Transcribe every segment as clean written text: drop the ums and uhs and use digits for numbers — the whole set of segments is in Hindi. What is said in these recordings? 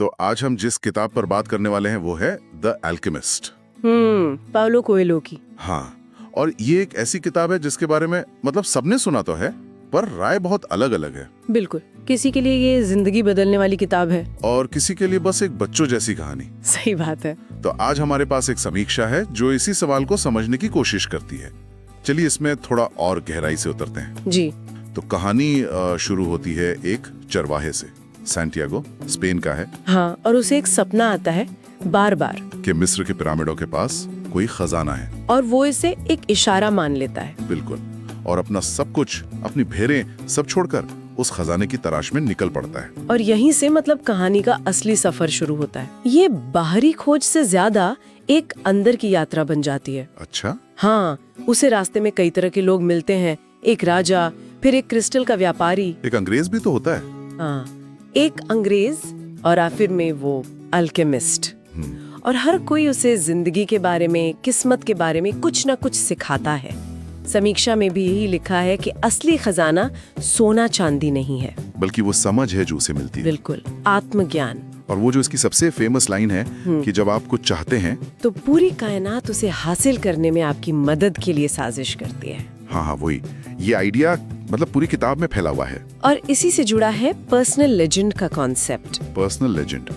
तो आज हम जिस किताब पर बात करने वाले हैं वो है द एल्केमिस्ट। पाउलो कोएल्हो की। हाँ, और ये एक ऐसी किताब है जिसके बारे में मतलब सबने सुना तो है, पर राय बहुत अलग अलग है। बिल्कुल, किसी के लिए ये जिंदगी बदलने वाली किताब है और किसी के लिए बस एक बच्चों जैसी कहानी। सही बात है। तो आज हमारे पास एक समीक्षा है जो इसी सवाल को समझने की कोशिश करती है। चलिए इसमें थोड़ा और गहराई से उतरते हैं। जी। तो कहानी शुरू होती है एक चरवाहे से। सैंटियागो स्पेन का है। हाँ, और उसे एक सपना आता है बार बार कि मिस्र के पिरामिडों के पास कोई खजाना है, और वो इसे एक इशारा मान लेता है। बिल्कुल, और अपना सब कुछ, अपनी भेड़ें सब छोड़कर उस खजाने की तलाश में निकल पड़ता है। और यहीं से मतलब कहानी का असली सफर शुरू होता है। ये बाहरी खोज से ज्यादा एक अंदर की यात्रा बन जाती है। अच्छा। हाँ, उसे रास्ते में कई तरह के लोग मिलते हैं, एक राजा, फिर एक क्रिस्टल का व्यापारी, एक अंग्रेज भी तो होता है। हाँ, एक अंग्रेज, और आखिर में वो अल्केमिस्ट। और हर कोई उसे जिंदगी के बारे में, किस्मत के बारे में कुछ ना कुछ सिखाता है। समीक्षा में भी यही लिखा है कि असली खजाना सोना चांदी नहीं है, बल्कि वो समझ है जो उसे मिलती है। बिल्कुल, आत्मज्ञान। और वो जो इसकी सबसे फेमस लाइन है कि जब आप कुछ चाहते हैं तो पूरी कायनात उसे हासिल करने में आपकी मदद के लिए साजिश करती है। हाँ, वही। ये आइडिया मतलब पूरी किताब में फैला हुआ है। और इसी से जुड़ा है पर्सनल लेजेंड का कॉन्सेप्ट। Personal legend.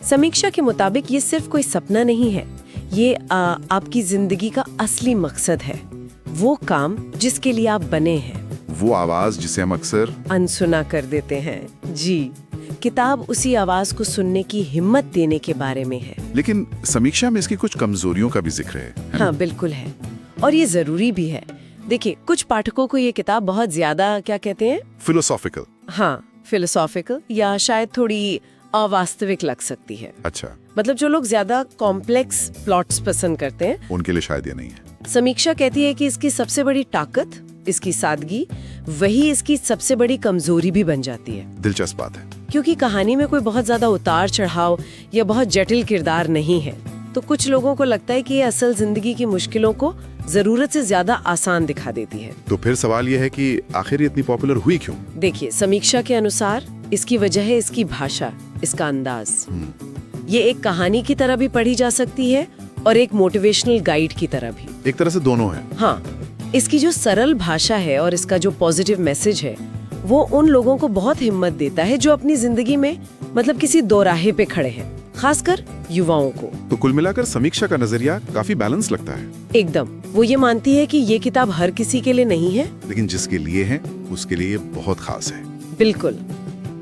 समीक्षा के मुताबिक ये सिर्फ कोई सपना नहीं है, ये आपकी जिंदगी का असली मकसद है। वो काम जिसके लिए आप बने हैं, वो आवाज जिसे हम अक्सर अनसुना कर देते हैं। जी, किताब उसी आवाज को सुनने की हिम्मत देने के बारे में है। लेकिन समीक्षा में इसकी कुछ कमजोरियों का भी जिक्र है ना? हाँ, बिल्कुल है, और ये जरूरी भी है। देखिए, कुछ पाठकों को ये किताब बहुत ज्यादा क्या कहते हैं, फिलोसॉफिकल। हाँ, फिलोसॉफिकल या शायद थोड़ी अवास्तविक लग सकती है। अच्छा, मतलब जो लोग ज्यादा कॉम्प्लेक्स प्लॉट्स पसंद करते हैं, उनके लिए शायद ये नहीं है। समीक्षा कहती है कि इसकी सबसे बड़ी ताकत, इसकी सादगी, वही इसकी सबसे बड़ी कमजोरी भी बन जाती है। दिलचस्प बात है, क्योंकि कहानी में कोई बहुत ज्यादा उतार चढ़ाव या बहुत जटिल किरदार नहीं है, तो कुछ लोगों को लगता है कि ये असल जिंदगी की मुश्किलों को जरूरत से ज्यादा आसान दिखा देती है। तो फिर सवाल ये है कि आखिर ये इतनी पॉपुलर हुई क्यों? देखिए, समीक्षा के अनुसार इसकी वजह है इसकी भाषा, इसका अंदाज। ये एक कहानी की तरह भी पढ़ी जा सकती है और एक मोटिवेशनल गाइड की तरह भी। एक तरह से दोनों है। हाँ, इसकी जो सरल भाषा है और इसका जो पॉजिटिव मैसेज है, वो उन लोगों को बहुत हिम्मत देता है जो अपनी जिंदगी में मतलब किसी दोराहे पे खड़े हैं, खासकर युवाओं को। तो कुल मिलाकर समीक्षा का नजरिया काफी बैलेंस लगता है। एकदम, वो ये मानती है कि ये किताब हर किसी के लिए नहीं है, लेकिन जिसके लिए है उसके लिए बहुत खास है। बिल्कुल।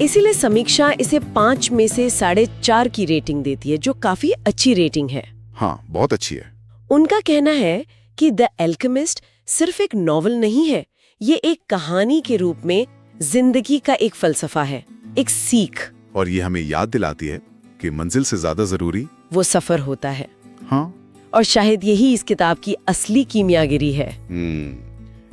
इसीलिए समीक्षा इसे 5 में से 4.5 की रेटिंग देती है, जो काफी अच्छी रेटिंग है। हाँ, बहुत अच्छी है। उनका कहना है कि द एल्केमिस्ट सिर्फ एक नॉवल नहीं है, ये एक कहानी के रूप में जिंदगी का एक फलसफा है, एक सीख। और ये हमें याद दिलाती है कि मंजिल से ज्यादा जरूरी वो सफर होता है। हाँ, और शायद यही इस किताब की असली कीमियागिरी है।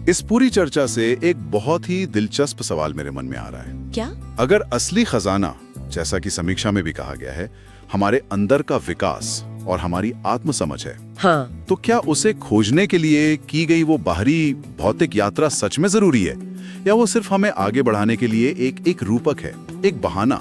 इस पूरी चर्चा से एक बहुत ही दिलचस्प सवाल मेरे मन में आ रहा है। क्या? अगर असली खजाना, जैसा कि समीक्षा में भी कहा गया है, हमारे अंदर का विकास और हमारी आत्मसमझ है, हाँ, तो क्या उसे खोजने के लिए की गई वो बाहरी भौतिक यात्रा सच में जरूरी है, या वो सिर्फ हमें आगे बढ़ाने के लिए एक रूपक है, एक बहाना?